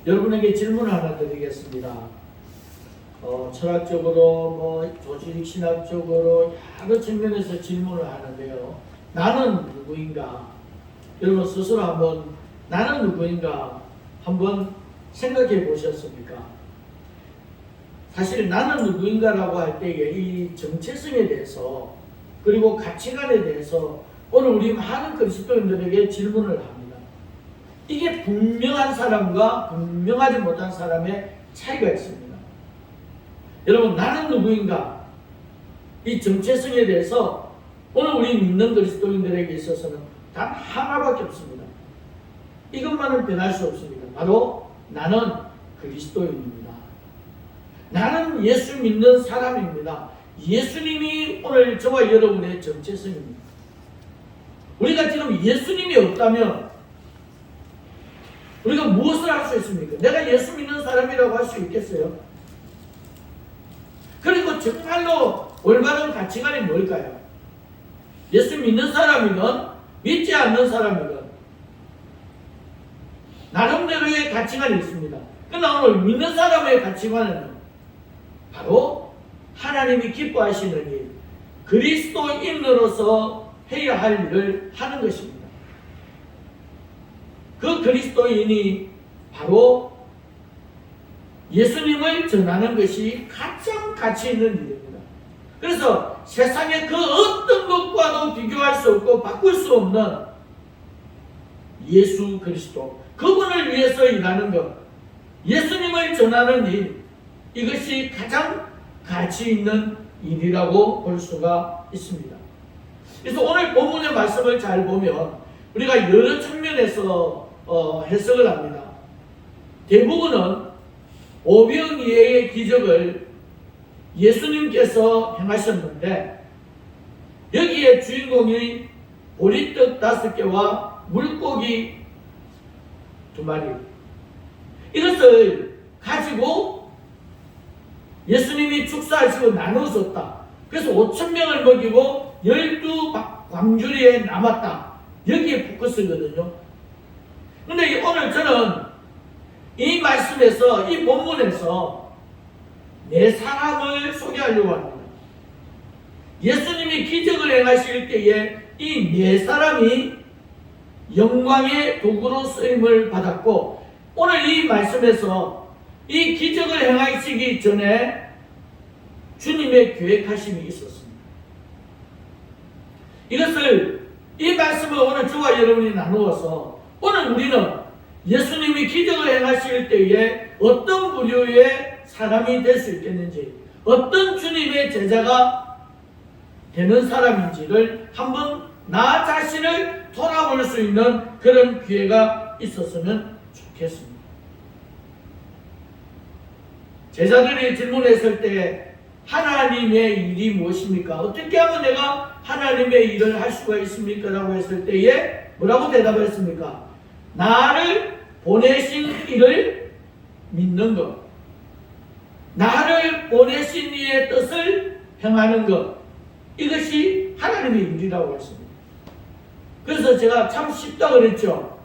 여러분에게 질문 하나 드리겠습니다. 철학적으로, 조직 신학적으로 여러 측면에서 질문을 하는데요. 나는 누구인가? 여러분 스스로 한번 나는 누구인가 한번 생각해 보셨습니까? 사실 나는 누구인가라고 할 때에 이 정체성에 대해서 그리고 가치관에 대해서 오늘 우리 많은 그리스도인들에게 질문을 합니다. 이게 분명한 사람과 분명하지 못한 사람의 차이가 있습니다. 여러분 나는 누구인가? 이 정체성에 대해서 오늘 우리 믿는 그리스도인들에게 있어서는 단 하나밖에 없습니다. 이것만은 변할 수 없습니다. 바로 나는 그리스도인입니다. 나는 예수 믿는 사람입니다. 예수님이 오늘 저와 여러분의 정체성입니다. 우리가 지금 예수님이 없다면 우리가 무엇을 할 수 있습니까? 내가 예수 믿는 사람이라고 할 수 있겠어요? 그리고 정말로 올바른 가치관이 뭘까요? 예수 믿는 사람이든 믿지 않는 사람이든 나름대로의 가치관이 있습니다. 그러나 오늘 믿는 사람의 가치관은 바로 하나님이 기뻐하시는 일, 그리스도인으로서 해야 할 일을 하는 것입니다. 그 그리스도인이 바로 예수님을 전하는 것이 가장 가치 있는 일입니다. 그래서 세상의 그 어떤 것과도 비교할 수 없고 바꿀 수 없는 예수 그리스도, 그분을 위해서 일하는 것, 예수님을 전하는 일, 이것이 가장 가치 있는 일이라고 볼 수가 있습니다. 그래서 오늘 본문의 말씀을 잘 보면 우리가 여러 측면에서 해석을 합니다. 대부분은 오병이어의 기적을 예수님께서 행하셨는데 여기에 주인공이 보리떡 5개와 물고기 2마리, 이것을 가지고 예수님이 축사하시고 나누셨다. 그래서 5,000명을 먹이고 12광주리에 남았다. 여기에 포커스거든요. 근데 오늘 저는 이 말씀에서, 이 본문에서 네 사람을 소개하려고 합니다. 예수님이 기적을 행하실 때에 이 네 사람이 영광의 도구로 쓰임을 받았고, 오늘 이 말씀에서 이 기적을 행하시기 전에 주님의 계획하심이 있었습니다. 이 말씀을 오늘 저와 여러분이 나누어서 오늘 우리는 예수님이 기적을 행하실 때에 어떤 부류의 사람이 될 수 있겠는지, 어떤 주님의 제자가 되는 사람인지를 한번 나 자신을 돌아볼 수 있는 그런 기회가 있었으면 좋겠습니다. 제자들이 질문했을 때 하나님의 일이 무엇입니까? 어떻게 하면 내가 하나님의 일을 할 수가 있습니까? 라고 했을 때에 뭐라고 대답했습니까? 나를 보내신 이를 믿는 것, 나를 보내신 이의 뜻을 행하는 것, 이것이 하나님의 일이라고 했습니다. 그래서 제가 참 쉽다 그랬죠.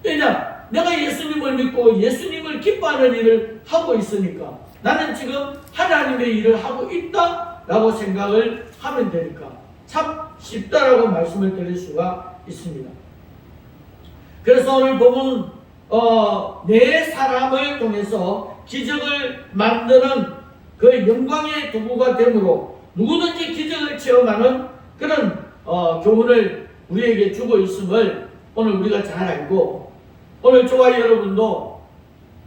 왜냐? 내가 예수님을 믿고 예수님을 기뻐하는 일을 하고 있으니까 나는 지금 하나님의 일을 하고 있다라고 생각을 하면 되니까 참 쉽다라고 말씀을 드릴 수가 있습니다. 그래서 오늘 보면 네 사람을 통해서 기적을 만드는 그 영광의 도구가 되므로 누구든지 기적을 체험하는 그런 교훈을 우리에게 주고 있음을 오늘 우리가 잘 알고, 오늘 저와 여러분도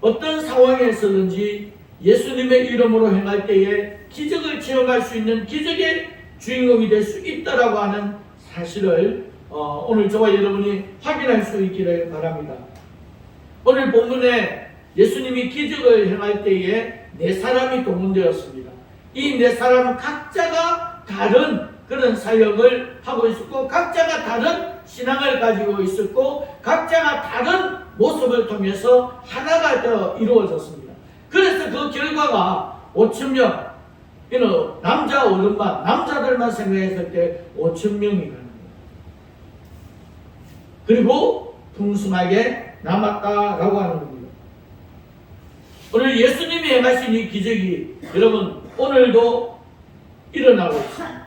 어떤 상황에서든지 예수님의 이름으로 행할 때에 기적을 체험할 수 있는 기적의 주인공이 될 수 있다라고 하는 사실을 오늘 저와 여러분이 확인할 수 있기를 바랍니다. 오늘 본문에 예수님이 기적을 행할 때에 네 사람이 동원되었습니다. 이 네 사람은 각자가 다른 그런 사역을 하고 있었고, 각자가 다른 신앙을 가지고 있었고, 각자가 다른 모습을 통해서 하나가 되어 이루어졌습니다. 그래서 그 결과가 5,000명, 남자 어른만, 남자들만 생각했을 때 5,000명이 가는 거예요. 그리고 풍성하게 남았다라고 하는 겁니다. 오늘 예수님이 행하신 이 기적이 여러분 오늘도 일어나고 있습니다.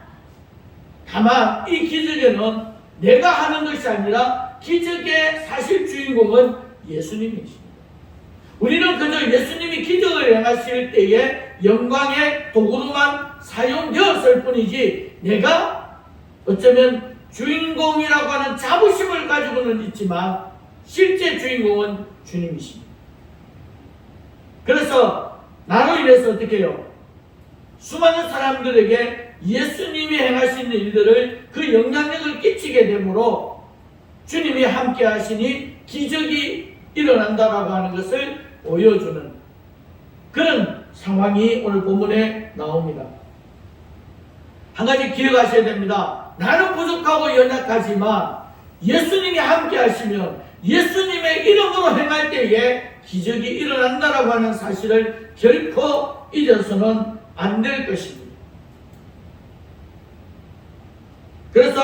다만 이 기적에는 내가 하는 것이 아니라 기적의 사실 주인공은 예수님이십니다. 우리는 그저 예수님이 기적을 행하실 때에 영광의 도구로만 사용되었을 뿐이지 내가 어쩌면 주인공이라고 하는 자부심을 가지고는 있지만 실제 주인공은 주님이십니다. 그래서 나로 인해서 어떻게 해요? 수많은 사람들에게 예수님이 행하시는 일들을 그 영향력을 끼치게 되므로 주님이 함께 하시니 기적이 일어난다라고 하는 것을 보여주는 그런 상황이 오늘 본문에 나옵니다. 한 가지 기억하셔야 됩니다. 나는 부족하고 연약하지만 예수님이 함께 하시면 예수님의 이름으로 행할 때에 기적이 일어난다라고 하는 사실을 결코 잊어서는 안 될 것입니다. 그래서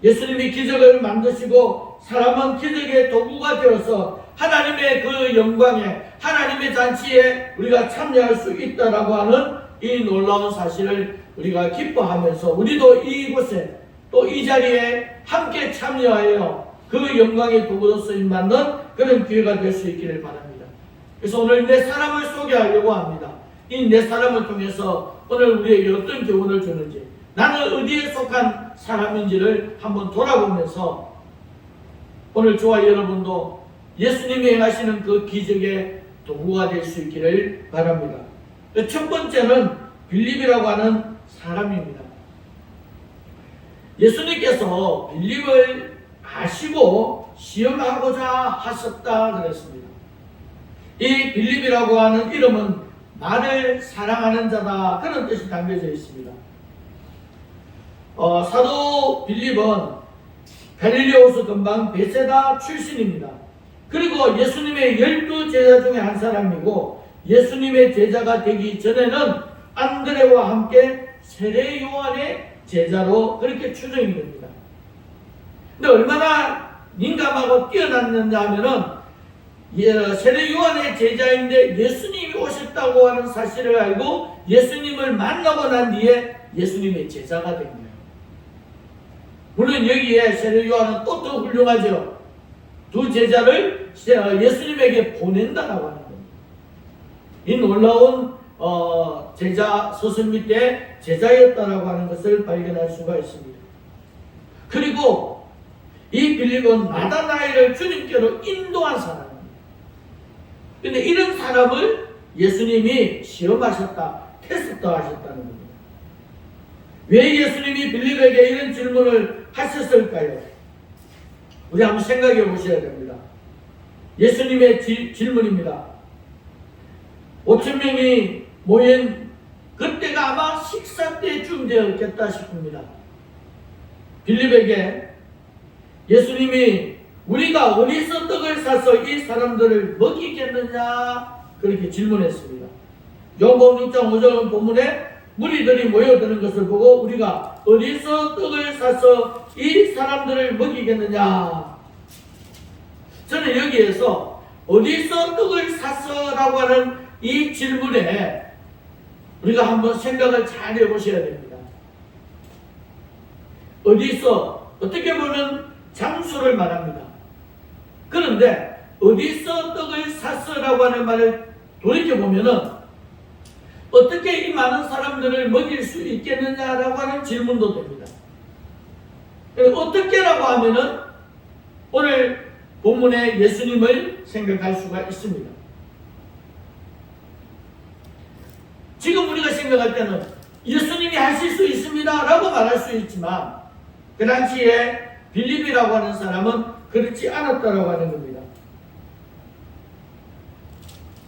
예수님이 기적을 만드시고 사람은 기적의 도구가 되어서 하나님의 그 영광에 하나님의 잔치에 우리가 참여할 수 있다라고 하는 이 놀라운 사실을 우리가 기뻐하면서 우리도 이곳에 또 이 자리에 함께 참여하여 그 영광의 도구로 쓰임받는 그런 기회가 될 수 있기를 바랍니다. 그래서 오늘 내 사람을 소개하려고 합니다. 이 내 사람을 통해서 오늘 우리에게 어떤 교훈을 주는지 나는 어디에 속한 사람인지를 한번 돌아보면서 오늘 저와 여러분도 예수님이 행하시는 그 기적의 도구가 될 수 있기를 바랍니다. 첫 번째는 빌립이라고 하는 사람입니다. 예수님께서 빌립을 아시고 시험하고자 하셨다 그랬습니다. 이 빌립이라고 하는 이름은 나를 사랑하는 자다 그런 뜻이 담겨져 있습니다. 사도 빌립은 갈릴리호수 근방 베세다 출신입니다. 그리고 예수님의 12제자 중에 한 사람이고 예수님의 제자가 되기 전에는 안드레와 함께 세례 요한의 제자로 그렇게 추정이 됩니다. 근데 얼마나 민감하고 뛰어났느냐 하면은 세례 요한의 제자인데 예수님이 오셨다고 하는 사실을 알고 예수님을 만나고 난 뒤에 예수님의 제자가 된 거예요. 물론 여기에 세례 요한은 또 더 훌륭하죠. 두 제자를 예수님에게 보낸다라고 하는 겁니다. 이 놀라운 제자 서신 밑에 제자였다라고 하는 것을 발견할 수가 있습니다. 그리고 이 빌립은 나다나엘을 주님께로 인도한 사람입니다. 근데 이런 사람을 예수님이 시험하셨다, 테스트 하셨다는 겁니다. 왜 예수님이 빌립에게 이런 질문을 하셨을까요? 우리 한번 생각해 보셔야 됩니다. 예수님의 질문입니다. 5,000명이 모인 그때가 아마 식사 때쯤 되었겠다 싶습니다. 빌립에게 예수님이 우리가 어디서 떡을 사서 이 사람들을 먹이겠느냐 그렇게 질문했습니다. 요한복음 6장 5절 본문에 무리들이 모여드는 것을 보고 우리가 어디서 떡을 사서 이 사람들을 먹이겠느냐. 저는 여기에서 어디서 떡을 사서 라고 하는 이 질문에 우리가 한번 생각을 잘 해보셔야 됩니다. 어디서, 어떻게 보면 장소를 말합니다. 그런데 어디서 떡을 샀어라고 하는 말을 돌이켜보면은 어떻게 이 많은 사람들을 먹일 수 있겠느냐라고 하는 질문도 됩니다. 어떻게라고 하면은 오늘 본문의 예수님을 생각할 수가 있습니다. 지금 우리가 생각할 때는 예수님이 하실 수 있습니다 라고 말할 수 있지만 그 당시에 빌립이라고 하는 사람은 그렇지 않았다라고 하는 겁니다.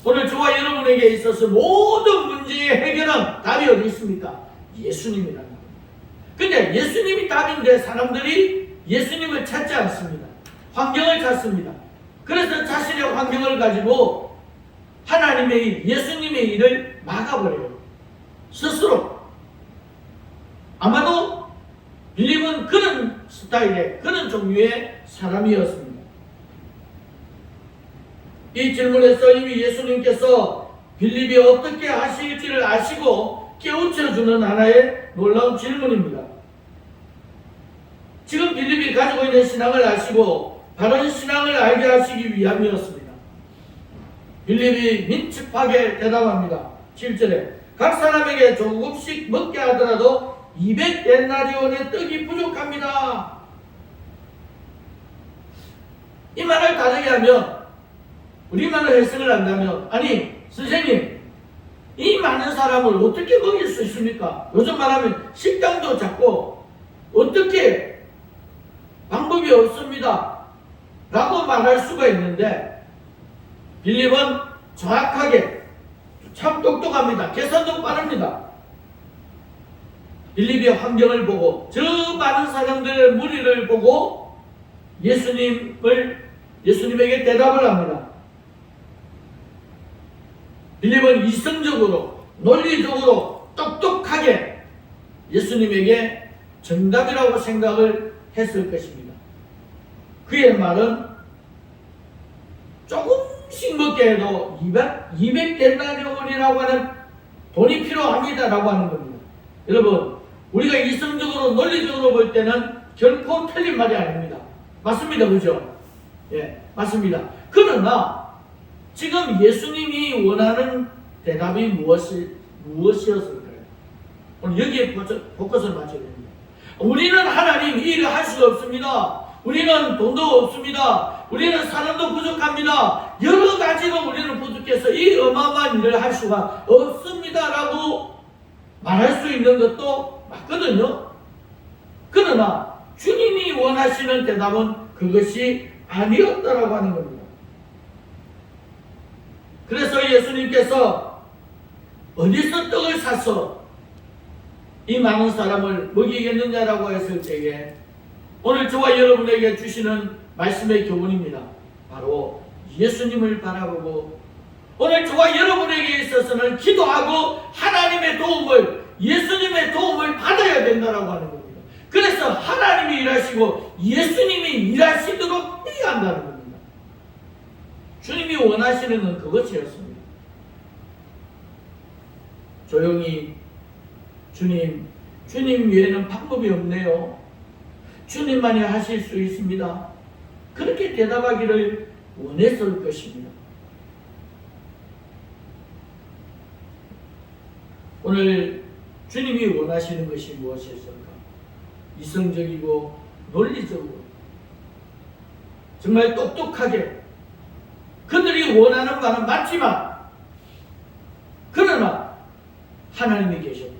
오늘 저와 여러분에게 있어서 모든 문제의 해결은 답이 어디 있습니까? 예수님이라는 겁니다. 근데 예수님이 답인데 사람들이 예수님을 찾지 않습니다. 환경을 찾습니다. 그래서 자신의 환경을 가지고 하나님의 일, 예수님의 일을 막아버려요. 스스로. 아마도 빌립은 그런 스타일의, 그런 종류의 사람이었습니다. 이 질문에서 이미 예수님께서 빌립이 어떻게 하실지를 아시고 깨우쳐주는 하나의 놀라운 질문입니다. 지금 빌립이 가지고 있는 신앙을 아시고 바른 신앙을 알게 하시기 위함이었습니다. 빌립이 민첩하게 대답합니다. 7절에 각 사람에게 조금씩 먹게 하더라도 200데나리온의 떡이 부족합니다. 이 말을 다르게 하면, 우리말로 해석을 한다면, 아니 선생님, 이 많은 사람을 어떻게 먹일 수 있습니까? 요즘 말하면 식당도 작고 어떻게 방법이 없습니다 라고 말할 수가 있는데, 빌립은 정확하게, 참 똑똑합니다. 계산도 빠릅니다. 빌립의 환경을 보고, 저 많은 사람들의 무리를 보고 예수님에게 대답을 합니다. 빌립은 이성적으로, 논리적으로, 똑똑하게 예수님에게 정답이라고 생각을 했을 것입니다. 그의 말은 조금씩 먹게 해도 200데나리온이라고 하는 돈이 필요합니다라고 하는 겁니다. 여러분, 우리가 이성적으로, 논리적으로 볼 때는 결코 틀린 말이 아닙니다. 맞습니다. 그죠? 예, 맞습니다. 그러나 지금 예수님이 원하는 대답이 무엇이었을까요? 오늘 여기에 포커스를 맞춰야 됩니다. 우리는 하나님 이 일을 할 수가 없습니다. 우리는 돈도 없습니다. 우리는 사람도 부족합니다. 여러 가지로 우리는 부족해서 이 어마어마한 일을 할 수가 없습니다 라고 말할 수 있는 것도 맞거든요. 그러나 주님이 원하시는 대답은 그것이 아니었다라고 하는 겁니다. 그래서 예수님께서 어디서 떡을 사서 이 많은 사람을 먹이겠느냐라고 했을 때에 오늘 저와 여러분에게 주시는 말씀의 교훈입니다. 바로 예수님을 바라보고 오늘 저와 여러분에게 있어서는 기도하고 하나님의 도움을, 예수님의 도움을 받아야 된다라고 하는 겁니다. 그래서 하나님이 일하시고 예수님이 일하시도록 해야 한다는 겁니다. 주님이 원하시는 건 그것이었습니다. 조용히 주님 외에는 방법이 없네요. 주님만이 하실 수 있습니다. 그렇게 대답하기를 원했을 것입니다. 오늘 주님이 원하시는 것이 무엇이었을까? 이성적이고 논리적으로 정말 똑똑하게 그들이 원하는 바는 맞지만 그러나 하나님이 계셨고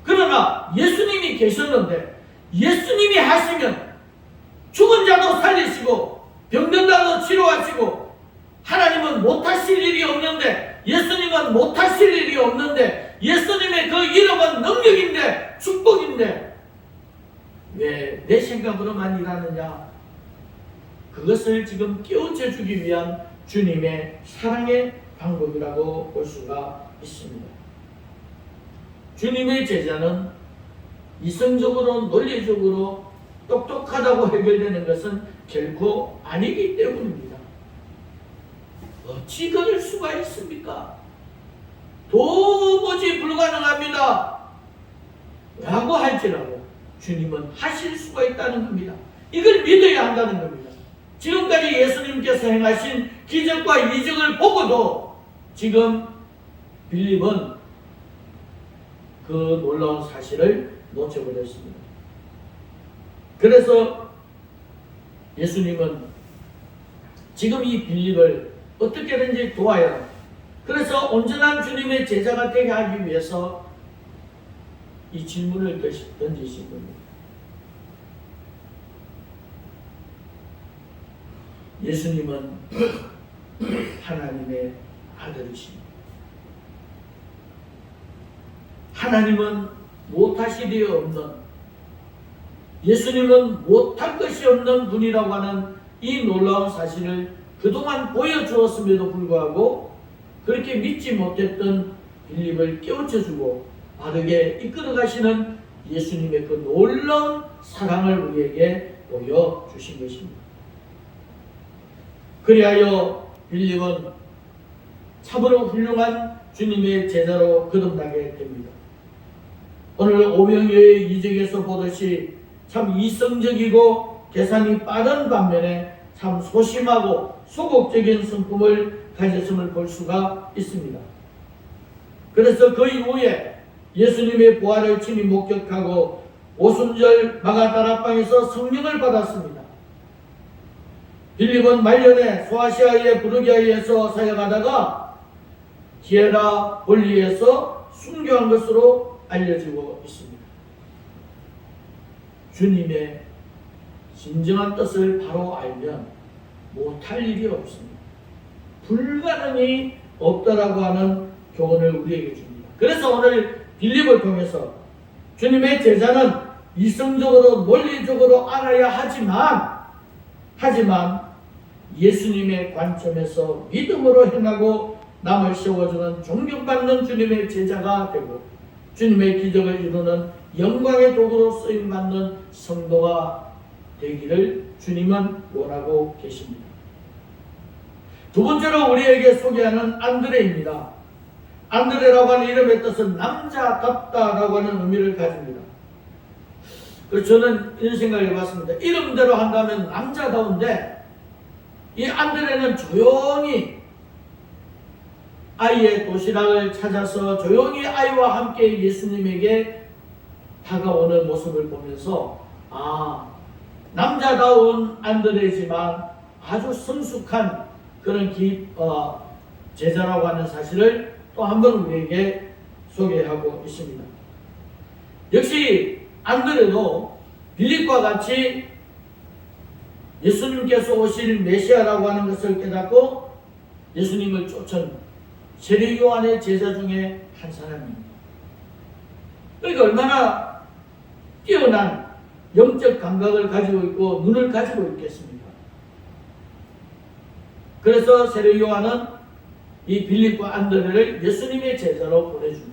그러나 예수님이 계셨는데 예수님이 하시면 죽은 자도 살리시고 병든 자도 치료하시고 하나님은 못하실 일이 없는데 예수님은 못하실 일이 없는데 예수님의 그 이름은 능력인데 축복인데 왜 내 생각으로만 일하느냐? 그것을 지금 깨우쳐 주기 위한 주님의 사랑의 방법이라고 볼 수가 있습니다. 주님의 제자는 이성적으로 논리적으로 똑똑하다고 해결되는 것은 결코 아니기 때문입니다. 어찌 그럴 수가 있습니까? 도무지 불가능합니다 라고 할지라도 주님은 하실 수가 있다는 겁니다. 이걸 믿어야 한다는 겁니다. 지금까지 예수님께서 행하신 기적과 이적을 보고도 지금 빌립은 그 놀라운 사실을 놓쳐버렸습니다. 그래서 예수님은 지금 이 빌립을 어떻게든지 도와야, 그래서 온전한 주님의 제자가 되게 하기 위해서 이 질문을 던지신 겁니다. 예수님은 하나님의 아들이십니다. 하나님은 못하실 일이 없는, 예수님은 못할 것이 없는 분이라고 하는 이 놀라운 사실을 그동안 보여주었음에도 불구하고 그렇게 믿지 못했던 빌립을 깨우쳐주고 바르게 이끌어가시는 예수님의 그 놀라운 사랑을 우리에게 보여주신 것입니다. 그리하여 빌립은 참으로 훌륭한 주님의 제자로 거듭나게 됩니다. 오늘 오병이어의 이적에서 보듯이 참 이성적이고 계산이 빠른 반면에 참 소심하고 소극적인 성품을 가졌음을 볼 수가 있습니다. 그래서 그 이후에 예수님의 부활을 친히 목격하고 오순절 마가다락방에서 성령을 받았습니다. 빌립은 말년에 소아시아의 부르기아에서 사역하다가 히에라 볼리에서 순교한 것으로 알려지고 있습니다. 주님의 진정한 뜻을 바로 알면 못할 일이 없습니다. 불가능이 없다라고 하는 교훈을 우리에게 줍니다. 그래서 오늘 빌립을 통해서 주님의 제자는 이성적으로 논리적으로 알아야 하지만 예수님의 관점에서 믿음으로 행하고 남을 세워주는 존경받는 주님의 제자가 되고 주님의 기적을 이루는 영광의 도구로 쓰임받는 성도가 되기를 주님은 원하고 계십니다. 두 번째로 우리에게 소개하는 안드레입니다. 안드레라고 하는 이름의 뜻은 남자답다라고 하는 의미를 가집니다. 그래서 저는 이런 생각을 해봤습니다. 이름대로 한다면 남자다운데 이 안드레는 조용히 아이의 도시락을 찾아서 조용히 아이와 함께 예수님에게 다가오는 모습을 보면서 남자다운 안드레지만 아주 성숙한 그런 제자라고 하는 사실을 또 한 번 우리에게 소개하고 있습니다. 역시 안드레도 빌립과 같이 예수님께서 오실 메시아라고 하는 것을 깨닫고 예수님을 쫓은 세례 요한의 제자 중에 한 사람입니다. 그러니까 얼마나 뛰어난 영적 감각을 가지고 있고 눈을 가지고 있겠습니까? 그래서 세례 요한은 이 빌립과 안드레를 예수님의 제자로 보내줍니다.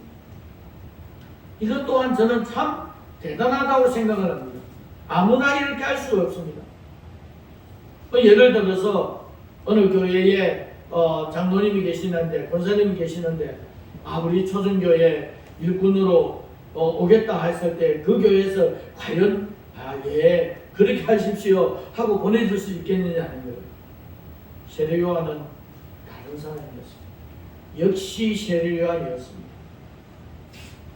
이것 또한 저는 참 대단하다고 생각을 합니다. 아무나 이렇게 할 수가 없습니다. 예를 들어서 어느 교회에 장로님이 계시는데 권사님이 계시는데 우리 초전교회 일꾼으로 오겠다 했을 때 그 교회에서 과연 예 그렇게 하십시오 하고 보내줄 수 있겠느냐는 거예요. 세례 요한은 다른 사람이었습니다. 역시 세례 요한이었습니다.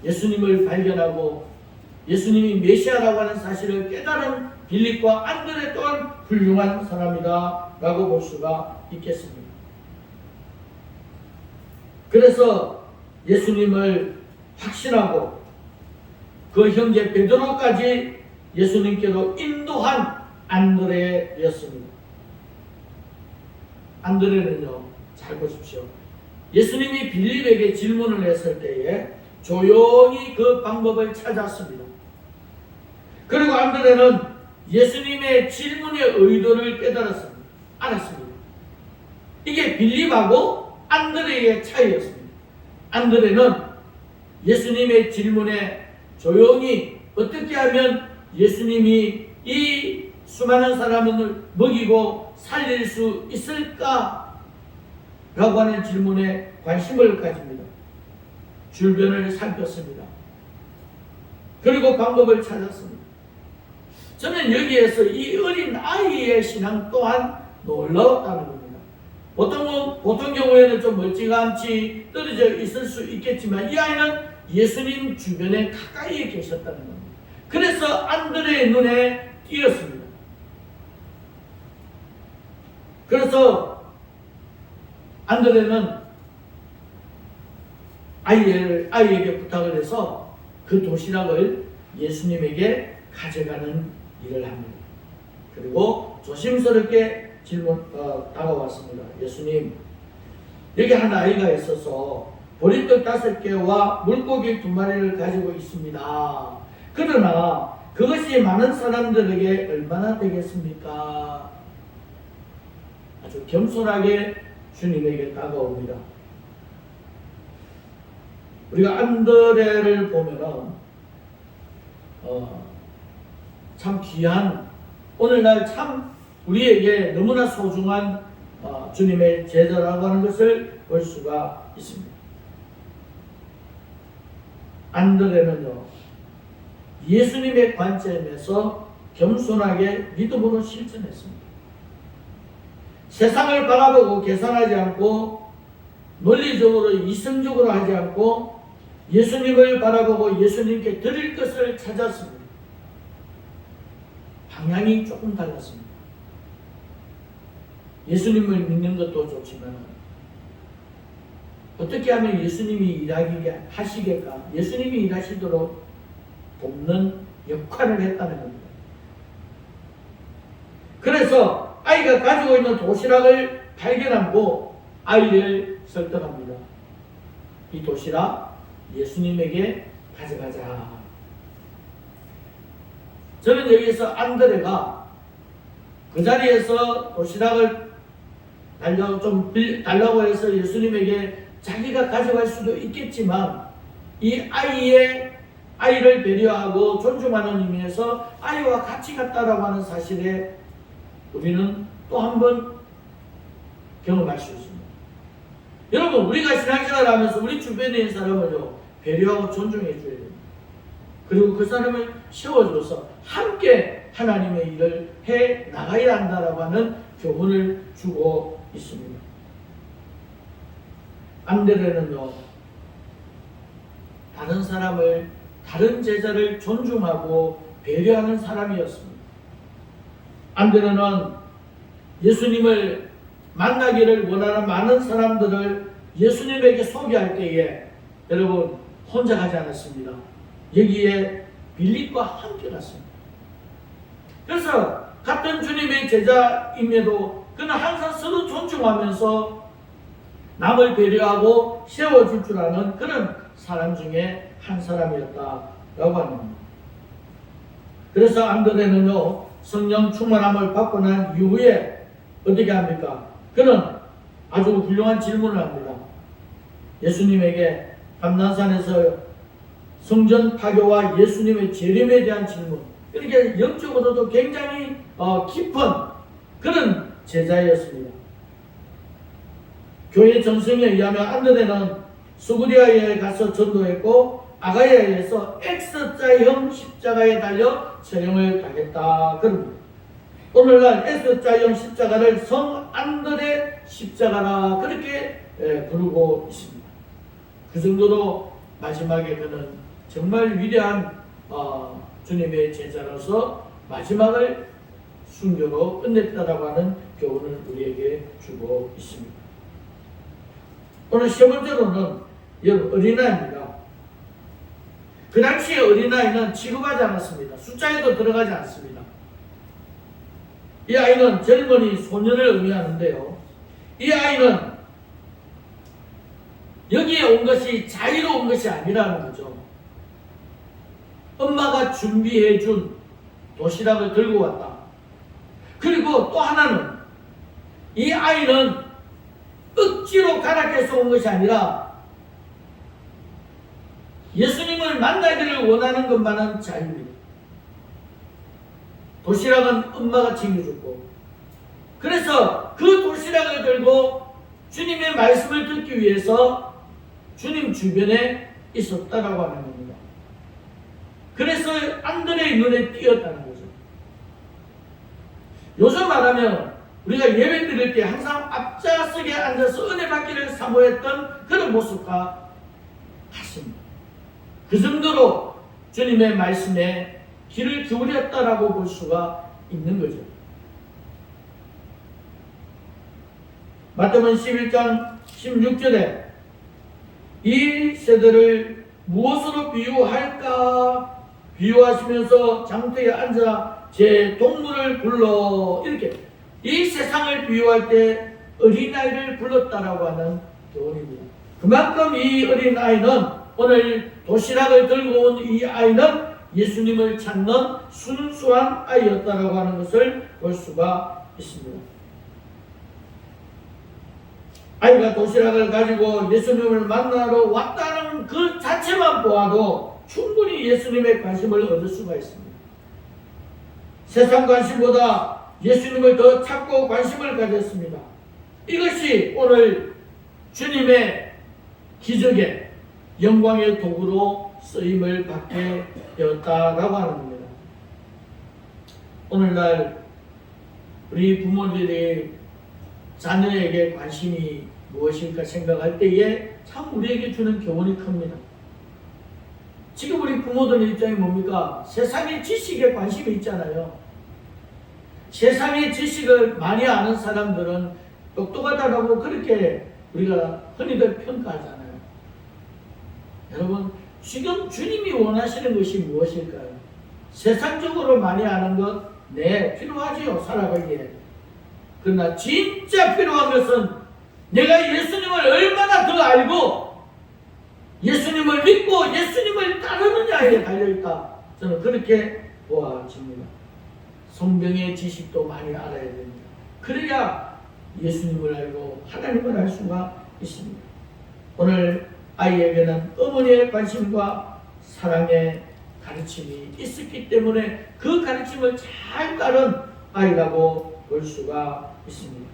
예수님을 발견하고 예수님이 메시아라고 하는 사실을 깨달은 빌립과 안드레 또한 훌륭한 사람이다 라고 볼 수가 있겠습니다. 그래서 예수님을 확신하고 그 형제 베드로까지 예수님께로 인도한 안드레였습니다. 안드레는요, 잘 보십시오. 예수님이 빌립에게 질문을 했을 때에 조용히 그 방법을 찾았습니다. 그리고 안드레는 예수님의 질문의 의도를 깨달았습니다. 알았습니다. 이게 빌립하고 안드레의 차이였습니다. 안드레는 예수님의 질문에 조용히 어떻게 하면 예수님이 이 수많은 사람을 먹이고 살릴 수 있을까? 라고 하는 질문에 관심을 가집니다. 주변을 살폈습니다. 그리고 방법을 찾았습니다. 저는 여기에서 이 어린 아이의 신앙 또한 놀라웠다는 겁니다. 보통 경우에는 좀 멀찌감치 떨어져 있을 수 있겠지만 이 아이는 예수님 주변에 가까이에 계셨다는 겁니다. 그래서 안드레의 눈에 띄었습니다. 그래서 안드레는 아이에게 부탁을 해서 그 도시락을 예수님에게 가져가는 일을 합니다. 그리고 조심스럽게 다가왔습니다. 예수님, 여기 한 아이가 있어서 보리떡 5개와 물고기 2마리를 가지고 있습니다. 그러나 그것이 많은 사람들에게 얼마나 되겠습니까? 아주 겸손하게 주님에게 다가옵니다. 우리가 안드레를 보면은 참 귀한, 오늘날 참 우리에게 너무나 소중한 주님의 제자라고 하는 것을 볼 수가 있습니다. 안드레는요, 예수님의 관점에서 겸손하게 믿음으로 실천했습니다. 세상을 바라보고 계산하지 않고 논리적으로 이성적으로 하지 않고 예수님을 바라보고 예수님께 드릴 것을 찾았습니다. 방향이 조금 달랐습니다. 예수님을 믿는 것도 좋지만 어떻게 하면 예수님이 하시겠까? 예수님이 일하시도록 돕는 역할을 했다는 겁니다. 그래서 아이가 가지고 있는 도시락을 발견하고 아이를 설득합니다. 이 도시락 예수님에게 가져가자. 저는 여기서 안드레가 그 자리에서 도시락을 달라고 해서 예수님에게 자기가 가져갈 수도 있겠지만 이 아이를 배려하고 존중하는 의미에서 아이와 같이 갔다라고 하는 사실에 우리는 또 한 번 경험할 수 있습니다. 여러분, 우리가 신앙생활을 하면서 우리 주변에 있는 사람을요, 배려하고 존중해 줘야 됩니다. 그리고 그 사람을 세워줘서 함께 하나님의 일을 해 나가야 한다라고 하는 교훈을 주고 있습니다. 안드레는요, 다른 제자를 존중하고 배려하는 사람이었습니다. 안드레는 예수님을 만나기를 원하는 많은 사람들을 예수님에게 소개할 때에 여러분 혼자 가지 않았습니다. 여기에 빌립과 함께 갔습니다. 그래서 같은 주님의 제자임에도 그는 항상 서로 존중하면서 남을 배려하고 세워줄 줄 아는 그런 사람 중에 한 사람이었다라고 합니다. 그래서 안드레는요, 성령 충만함을 받고 난 이후에 어떻게 합니까? 그는 아주 훌륭한 질문을 합니다. 예수님에게 감난산에서 성전 파교와 예수님의 재림에 대한 질문. 이렇게 영적으로도 굉장히 깊은 그런 제자였습니다. 교회 전승에 의하면 안드레는 스구리아에 가서 전도했고 아가야에서 X자형 십자가에 달려 처형을 당했다. 그럽니다. 오늘날 X자형 십자가를 성 안드레 십자가라 그렇게 부르고 있습니다. 그 정도로 마지막에 그는 정말 위대한 주님의 제자로서 마지막을 순교로 끝냈다라고 하는 교훈을 우리에게 주고 있습니다. 오늘 세 번째로는 어린아이입니다. 그 당시에 어린아이는 취급하지 않았습니다. 숫자에도 들어가지 않습니다. 이 아이는 젊은이, 소년을 의미하는데요. 이 아이는 여기에 온 것이 자의로 온 것이 아니라는 거죠. 엄마가 준비해준 도시락을 들고 왔다. 그리고 또 하나는 이 아이는 억지로 가락해서 온 것이 아니라 예수님을 만나기를 원하는 것만은 자유입니다. 도시락은 엄마가 챙겨줬고, 그래서 그 도시락을 들고 주님의 말씀을 듣기 위해서 주님 주변에 있었다라고 하는 겁니다. 그래서 안드레의 눈에 띄었다는 거죠. 요즘 말하면 우리가 예배 드릴 때 항상 앞좌석에 앉아서 은혜 받기를 사모했던 그런 모습과 같습니다. 그 정도로 주님의 말씀에 귀를 기울였다라고 볼 수가 있는 거죠. 마태복음 11장 16절에 이 세대를 무엇으로 비유할까? 비유하시면서 장터에 앉아 제 동물을 불러, 이렇게 이 세상을 비유할 때 어린아이를 불렀다라고 하는 교훈입니다. 그만큼 이 어린아이는, 오늘 도시락을 들고 온 이 아이는 예수님을 찾는 순수한 아이였다라고 하는 것을 볼 수가 있습니다. 아이가 도시락을 가지고 예수님을 만나러 왔다는 그 자체만 보아도 충분히 예수님의 관심을 얻을 수가 있습니다. 세상 관심보다 예수님을 더 찾고 관심을 가졌습니다. 이것이 오늘 주님의 기적의 영광의 도구로 쓰임을 받게 되었다라고 하는 겁니다. 오늘날 우리 부모들이 자녀에게 관심이 무엇일까 생각할 때에 참 우리에게 주는 교훈이 큽니다. 지금 우리 부모들 입장이 뭡니까? 세상의 지식에 관심이 있잖아요. 세상의 지식을 많이 아는 사람들은 똑똑하다라고 그렇게 우리가 흔히들 평가하잖아요. 여러분, 지금 주님이 원하시는 것이 무엇일까요? 세상적으로 많이 아는 것, 네, 필요하지요, 살아가기에. 그러나 진짜 필요한 것은 내가 예수님을 얼마나 더 알고 예수님을 믿고 예수님을 따르느냐에 달려있다. 저는 그렇게 보아집니다. 성경의 지식도 많이 알아야 됩니다. 그래야 예수님을 알고 하나님을 알 수가 있습니다. 오늘 아이에게는 어머니의 관심과 사랑의 가르침이 있었기 때문에 그 가르침을 잘 따른 아이라고 볼 수가 있습니다.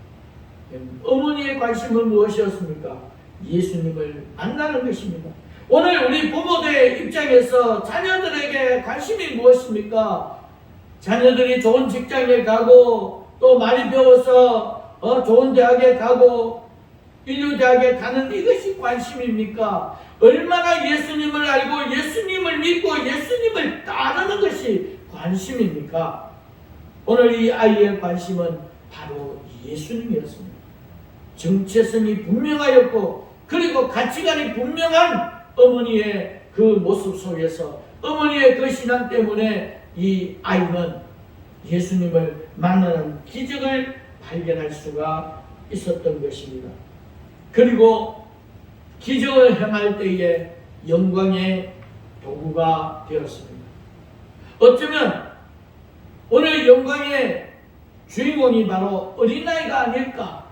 어머니의 관심은 무엇이었습니까? 예수님을 만나는 것입니다. 오늘 우리 부모들의 입장에서 자녀들에게 관심이 무엇입니까? 자녀들이 좋은 직장에 가고 또 많이 배워서 좋은 대학에 가고 인류대학에 가는 이것이 관심입니까? 얼마나 예수님을 알고 예수님을 믿고 예수님을 따르는 것이 관심입니까? 오늘 이 아이의 관심은 바로 예수님이었습니다. 정체성이 분명하였고 그리고 가치관이 분명한 어머니의 그 모습 속에서 어머니의 그 신앙 때문에 이 아이는 예수님을 만나는 기적을 발견할 수가 있었던 것입니다. 그리고 기적을 행할 때에 영광의 도구가 되었습니다. 어쩌면 오늘 영광의 주인공이 바로 어린아이가 아닐까.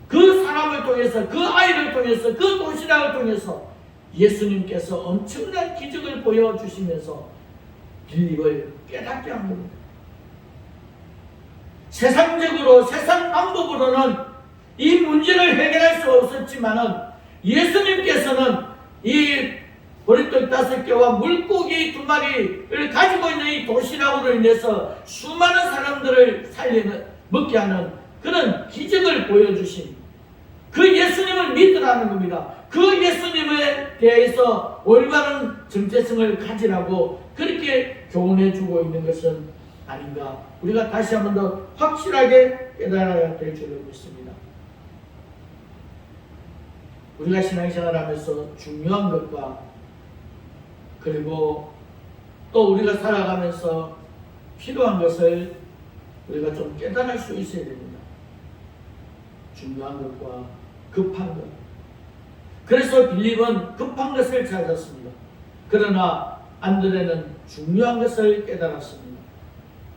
그 사람을 통해서, 그 아이를 통해서, 그 도시락을 통해서 예수님께서 엄청난 기적을 보여주시면서 빌립을 깨닫게 한 겁니다. 세상적으로, 세상 방법으로는 이 문제를 해결할 수 없었지만은 예수님께서는 이 보리떡 5개와 물고기 2마리를 가지고 있는 이 도시락으로 인해서 수많은 사람들을 살리는, 먹게 하는 그런 기적을 보여주신 그 예수님을 믿으라는 겁니다. 그 예수님에 대해서 올바른 정체성을 가지라고 그렇게 교훈해주고 있는 것은 아닌가. 우리가 다시 한 번 더 확실하게 깨달아야 될 줄로 믿습니다. 우리가 신앙생활하면서 중요한 것과 그리고 또 우리가 살아가면서 필요한 것을 우리가 좀 깨달을 수 있어야 됩니다. 중요한 것과 급한 것. 그래서 빌립은 급한 것을 찾았습니다. 그러나 안드레는 중요한 것을 깨달았습니다.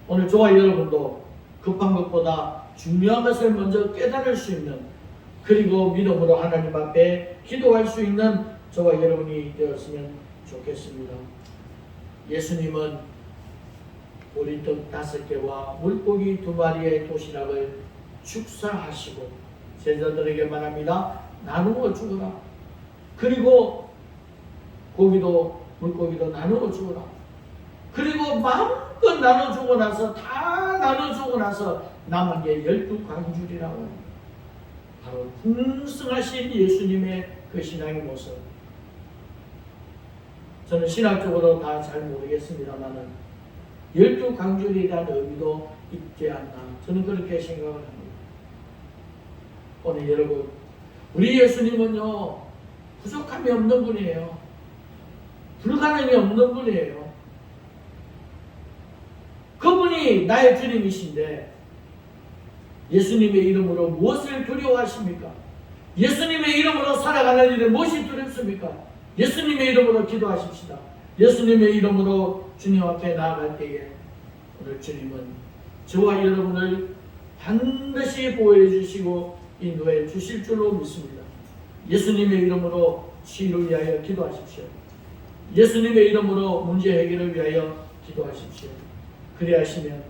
오늘 저와 여러분도 급한 것보다 중요한 것을 먼저 깨달을 수 있는, 그리고 믿음으로 하나님 앞에 기도할 수 있는 저와 여러분이 되었으면 좋겠습니다. 예수님은 보리떡 5개와 물고기 2마리의 도시락을 축사하시고 제자들에게 말합니다. 나누어 주거라. 그리고 고기도 물고기도 나누어 주거라. 그리고 마음껏 나눠주고 나서 다 나눠주고 나서 남은 게 12광줄이라고 합니다. 바로 풍성하신 예수님의 그 신앙의 모습. 저는 신학적으로 다 잘 모르겠습니다만은 12광줄이라는 의미도 있지 않나. 저는 그렇게 생각을 합니다. 오늘 여러분, 우리 예수님은요, 부족함이 없는 분이에요. 불가능이 없는 분이에요. 그분이 나의 주님이신데 예수님의 이름으로 무엇을 두려워하십니까? 예수님의 이름으로 살아가는 일은 무엇이 두렵습니까? 예수님의 이름으로 기도하십시다. 예수님의 이름으로 주님 앞에 나아갈 때에 오늘 주님은 저와 여러분을 반드시 보호해 주시고 인도해 주실 줄로 믿습니다. 예수님의 이름으로 치유를 위하여 기도하십시오. 예수님의 이름으로 문제 해결을 위하여 기도하십시오. 그리하시면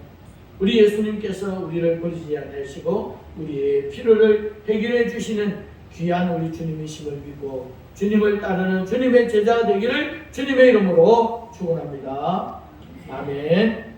우리 예수님께서 우리를 버리지 않으시고 우리의 필요를 해결해 주시는 귀한 우리 주님이심을 믿고 주님을 따르는 주님의 제자가 되기를 주님의 이름으로 축원합니다. 아멘.